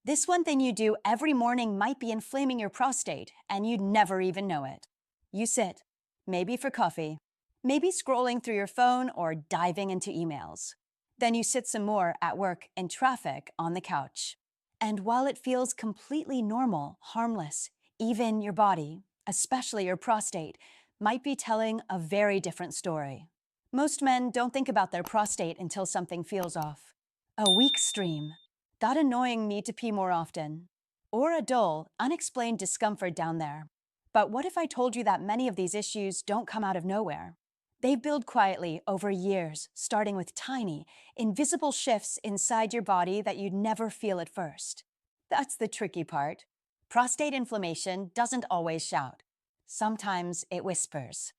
This one thing you do every morning might be inflaming your prostate, and you'd never even know it. You sit, maybe for coffee, maybe scrolling through your phone or diving into emails. Then you sit some more at work in traffic on the couch. And while it feels completely normal, harmless, even your body, especially your prostate, might be telling a very different story. Most men don't think about their prostate until something feels off. A weak stream, that annoying need to pee more often, or a dull, unexplained discomfort down there. But what if I told you that many of these issues don't come out of nowhere? They build quietly over years, starting with tiny, invisible shifts inside your body that you'd never feel at first. That's the tricky part. Prostate inflammation doesn't always shout. Sometimes it whispers.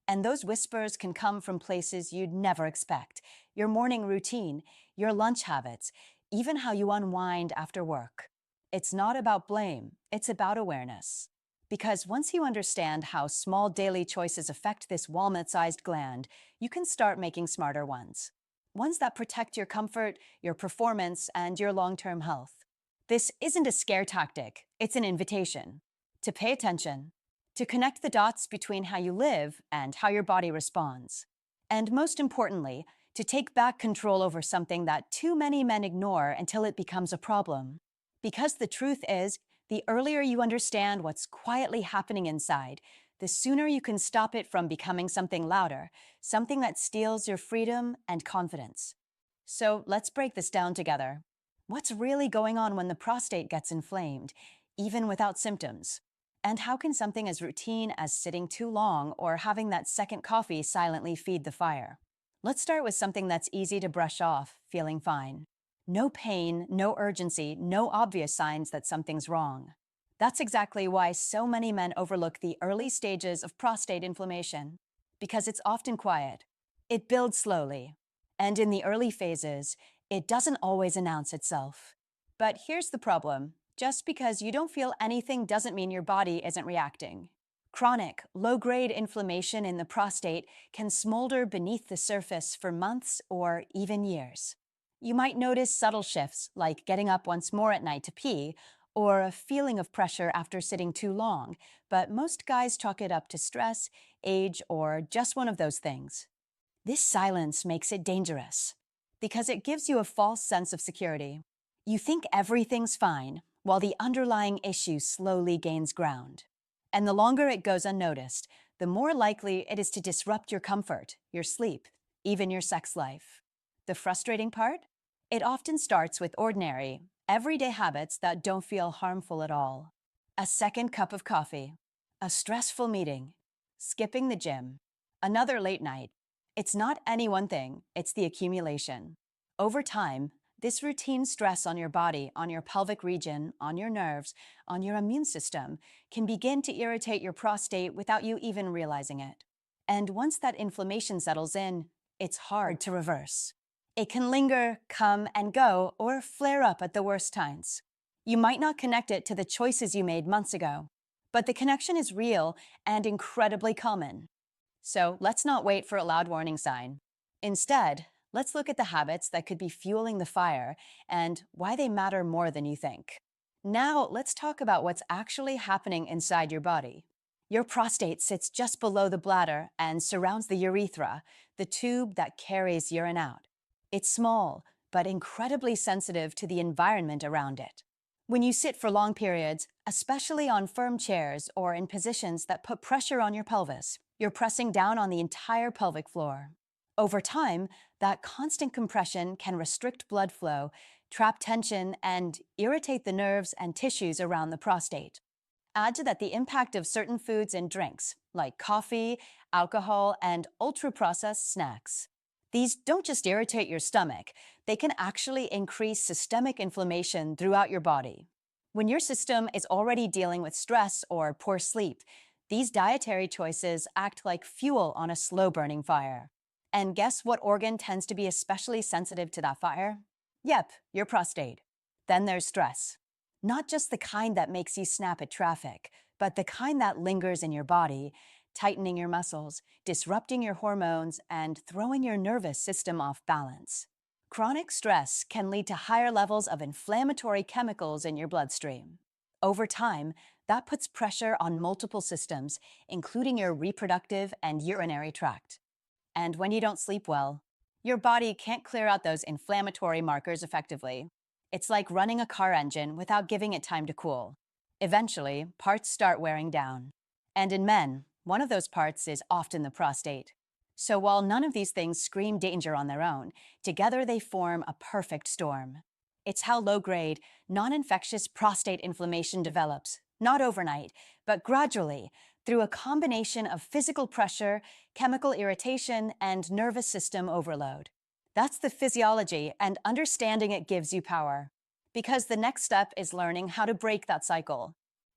And those whispers can come from places you'd never expect: your morning routine, your lunch habits, even how you unwind after work. It's not about blame, it's about awareness. Because once you understand how small daily choices affect this walnut sized gland, you can start making smarter ones. Ones that protect your comfort, your performance, and your long term health. This isn't a scare tactic, it's an invitation to pay attention, to connect the dots between how you live and how your body responds. And most importantly, to take back control over something that too many men ignore until it becomes a problem. Because the truth is, the earlier you understand what's quietly happening inside, the sooner you can stop it from becoming something louder, something that steals your freedom and confidence. So let's break this down together. What's really going on when the prostate gets inflamed, even without symptoms? And how can something as routine as sitting too long or having that second coffee silently feed the fire? Let's start with something that's easy to brush off: feeling fine. No pain, no urgency, no obvious signs that something's wrong. That's exactly why so many men overlook the early stages of prostate inflammation, because it's often quiet. It builds slowly, and in the early phases, it doesn't always announce itself. But here's the problem: just because you don't feel anything doesn't mean your body isn't reacting. Chronic, low-grade inflammation in the prostate can smolder beneath the surface for months or even years. You might notice subtle shifts, like getting up once more at night to pee, or a feeling of pressure after sitting too long, but most guys chalk it up to stress, age, or just one of those things. This silence makes it dangerous, because it gives you a false sense of security. You think everything's fine, while the underlying issue slowly gains ground. And the longer it goes unnoticed, the more likely it is to disrupt your comfort, your sleep, even your sex life. The frustrating part? It often starts with ordinary, everyday habits that don't feel harmful at all. A second cup of coffee, a stressful meeting, skipping the gym, another late night. It's not any one thing, it's the accumulation. Over time, this routine stress on your body, on your pelvic region, on your nerves, on your immune system, can begin to irritate your prostate without you even realizing it. And once that inflammation settles in, it's hard to reverse. It can linger, come and go, or flare up at the worst times. You might not connect it to the choices you made months ago, but the connection is real and incredibly common. So let's not wait for a loud warning sign. Instead, let's look at the habits that could be fueling the fire and why they matter more than you think. Now, let's talk about what's actually happening inside your body. Your prostate sits just below the bladder and surrounds the urethra, the tube that carries urine out. It's small, but incredibly sensitive to the environment around it. When you sit for long periods, especially on firm chairs or in positions that put pressure on your pelvis, you're pressing down on the entire pelvic floor. Over time, that constant compression can restrict blood flow, trap tension, and irritate the nerves and tissues around the prostate. Add to that the impact of certain foods and drinks, like coffee, alcohol, and ultra-processed snacks. These don't just irritate your stomach, they can actually increase systemic inflammation throughout your body. When your system is already dealing with stress or poor sleep, these dietary choices act like fuel on a slow-burning fire. And guess what organ tends to be especially sensitive to that fire? Yep, your prostate. Then there's stress. Not just the kind that makes you snap at traffic, but the kind that lingers in your body, tightening your muscles, disrupting your hormones, and throwing your nervous system off balance. Chronic stress can lead to higher levels of inflammatory chemicals in your bloodstream. Over time, that puts pressure on multiple systems, including your reproductive and urinary tract. And when you don't sleep well, your body can't clear out those inflammatory markers effectively. It's like running a car engine without giving it time to cool. Eventually, parts start wearing down. And in men, one of those parts is often the prostate. So while none of these things scream danger on their own, together they form a perfect storm. It's how low-grade, non-infectious prostate inflammation develops, not overnight, but gradually, through a combination of physical pressure, chemical irritation, and nervous system overload. That's the physiology, and understanding it gives you power. Because the next step is learning how to break that cycle.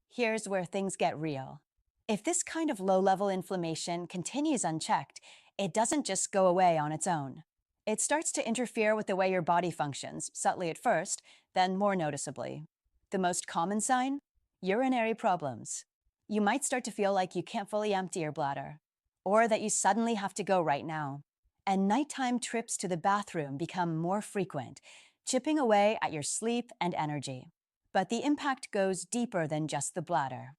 Here's where things get real. If this kind of low-level inflammation continues unchecked, it doesn't just go away on its own. It starts to interfere with the way your body functions, subtly at first, then more noticeably. The most common sign? Urinary problems. You might start to feel like you can't fully empty your bladder, or that you suddenly have to go right now. And nighttime trips to the bathroom become more frequent, chipping away at your sleep and energy. But the impact goes deeper than just the bladder.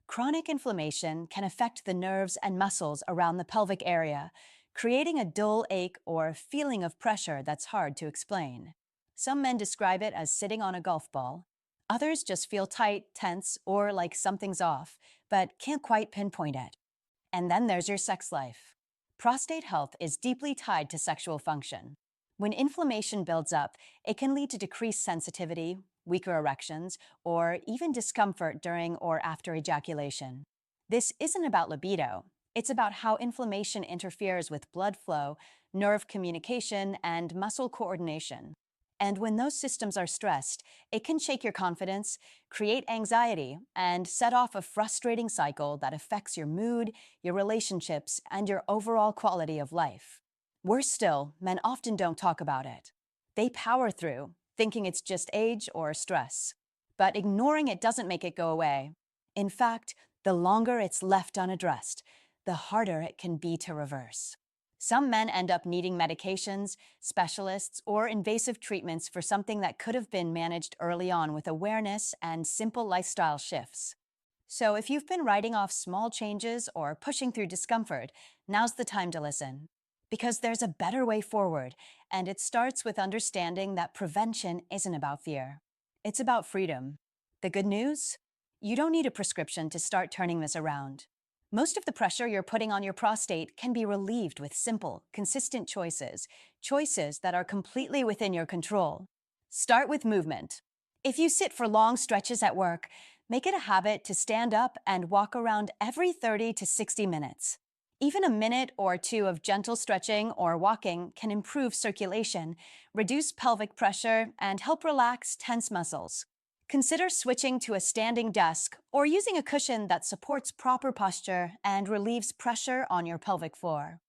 Chronic inflammation can affect the nerves and muscles around the pelvic area, creating a dull ache or feeling of pressure that's hard to explain. Some men describe it as sitting on a golf ball. Others just feel tight, tense, or like something's off, but can't quite pinpoint it. And then there's your sex life. Prostate health is deeply tied to sexual function. When inflammation builds up, it can lead to decreased sensitivity, weaker erections, or even discomfort during or after ejaculation. This isn't about libido. It's about how inflammation interferes with blood flow, nerve communication, and muscle coordination. And when those systems are stressed, it can shake your confidence, create anxiety, and set off a frustrating cycle that affects your mood, your relationships, and your overall quality of life. Worse still, men often don't talk about it. They power through, thinking it's just age or stress. But ignoring it doesn't make it go away. In fact, the longer it's left unaddressed, the harder it can be to reverse. Some men end up needing medications, specialists, or invasive treatments for something that could have been managed early on with awareness and simple lifestyle shifts. So if you've been writing off small changes or pushing through discomfort, now's the time to listen. Because there's a better way forward, and it starts with understanding that prevention isn't about fear. It's about freedom. The good news? You don't need a prescription to start turning this around. Most of the pressure you're putting on your prostate can be relieved with simple, consistent choices that are completely within your control. Start with movement. If you sit for long stretches at work, make it a habit to stand up and walk around every 30 to 60 minutes. Even a minute or two of gentle stretching or walking can improve circulation, reduce pelvic pressure, and help relax tense muscles. Consider switching to a standing desk or using a cushion that supports proper posture and relieves pressure on your pelvic floor.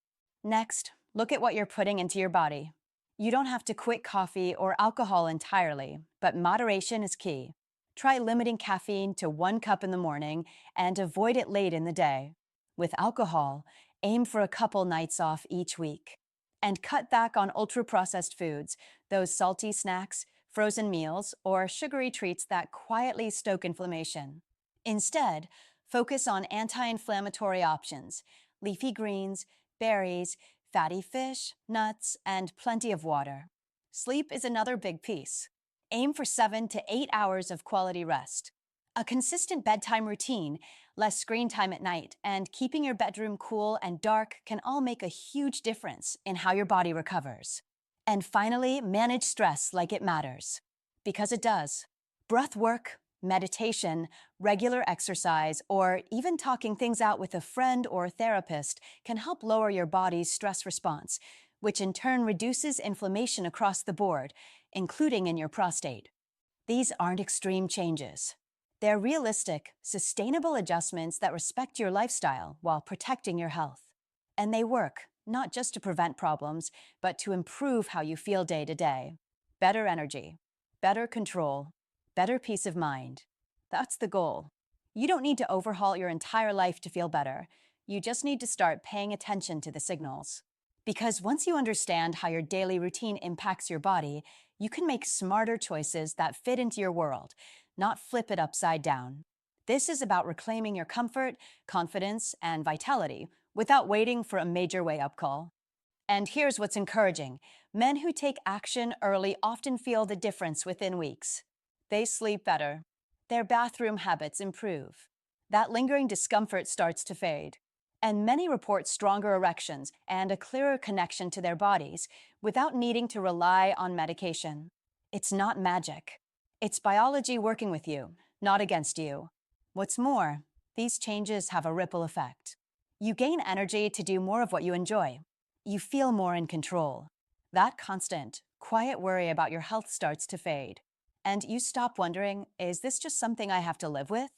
Next, look at what you're putting into your body. You don't have to quit coffee or alcohol entirely, but moderation is key. Try limiting caffeine to 1 cup in the morning and avoid it late in the day. With alcohol, aim for a couple nights off each week. And cut back on ultra-processed foods, those salty snacks, frozen meals, or sugary treats that quietly stoke inflammation. Instead, focus on anti-inflammatory options, leafy greens, berries, fatty fish, nuts, and plenty of water. Sleep is another big piece. Aim for 7 to 8 hours of quality rest. A consistent bedtime routine, less screen time at night, and keeping your bedroom cool and dark can all make a huge difference in how your body recovers. And finally, manage stress like it matters. Because it does. Breath work, meditation, regular exercise, or even talking things out with a friend or therapist can help lower your body's stress response, which in turn reduces inflammation across the board, including in your prostate. These aren't extreme changes. They're realistic, sustainable adjustments that respect your lifestyle while protecting your health. And they work, not just to prevent problems, but to improve how you feel day to day. Better energy, better control, better peace of mind. That's the goal. You don't need to overhaul your entire life to feel better. You just need to start paying attention to the signals. Because once you understand how your daily routine impacts your body, you can make smarter choices that fit into your world, not flip it upside down. This is about reclaiming your comfort, confidence, and vitality without waiting for a major wake-up call. And here's what's encouraging. Men who take action early often feel the difference within weeks. They sleep better. Their bathroom habits improve. That lingering discomfort starts to fade. And many report stronger erections and a clearer connection to their bodies without needing to rely on medication. It's not magic. It's biology working with you, not against you. What's more, these changes have a ripple effect. You gain energy to do more of what you enjoy. You feel more in control. That constant, quiet worry about your health starts to fade. And you stop wondering, is this just something I have to live with?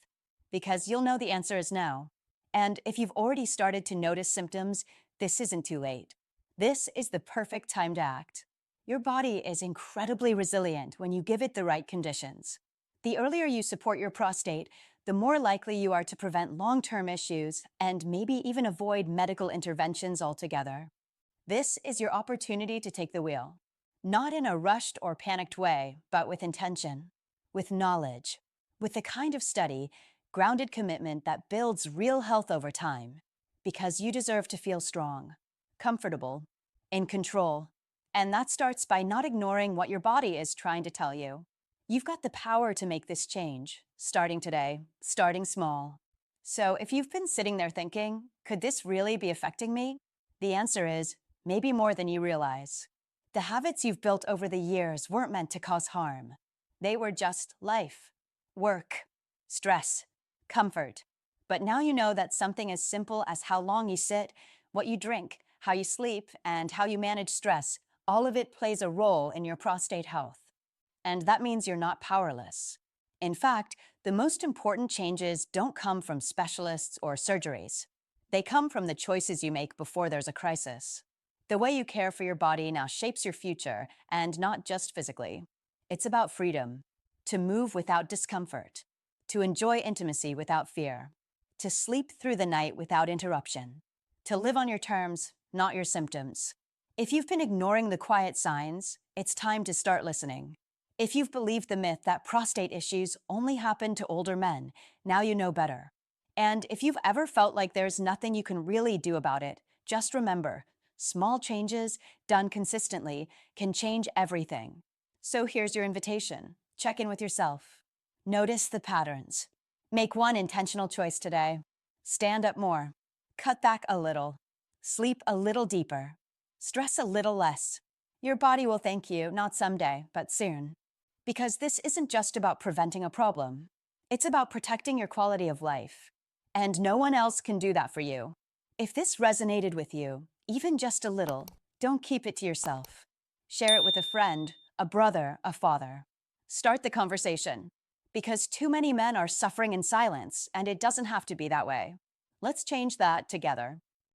Because you'll know the answer is no. And if you've already started to notice symptoms, this isn't too late. This is the perfect time to act. Your body is incredibly resilient when you give it the right conditions. The earlier you support your prostate, the more likely you are to prevent long-term issues and maybe even avoid medical interventions altogether. This is your opportunity to take the wheel. Not in a rushed or panicked way, but with intention, with knowledge, with the kind of study, grounded commitment that builds real health over time. Because you deserve to feel strong, comfortable, in control. And that starts by not ignoring what your body is trying to tell you. You've got the power to make this change, starting today, starting small. So if you've been sitting there thinking, could this really be affecting me? The answer is, maybe more than you realize. The habits you've built over the years weren't meant to cause harm. They were just life, work, stress, comfort. But now you know that something as simple as how long you sit, what you drink, how you sleep, and how you manage stress, all of it plays a role in your prostate health. And that means you're not powerless. In fact, the most important changes don't come from specialists or surgeries. They come from the choices you make before there's a crisis. The way you care for your body now shapes your future, and not just physically. It's about freedom, to move without discomfort, to enjoy intimacy without fear, to sleep through the night without interruption, to live on your terms, not your symptoms. If you've been ignoring the quiet signs, it's time to start listening. If you've believed the myth that prostate issues only happen to older men, now you know better. And if you've ever felt like there's nothing you can really do about it, just remember, small changes, done consistently, can change everything. So here's your invitation. Check in with yourself. Notice the patterns. Make one intentional choice today. Stand up more. Cut back a little. Sleep a little deeper. Stress a little less. Your body will thank you, not someday, but soon. Because this isn't just about preventing a problem. It's about protecting your quality of life. And no one else can do that for you. If this resonated with you, even just a little, don't keep it to yourself. Share it with a friend, a brother, a father. Start the conversation. Because too many men are suffering in silence, and it doesn't have to be that way. Let's change that together.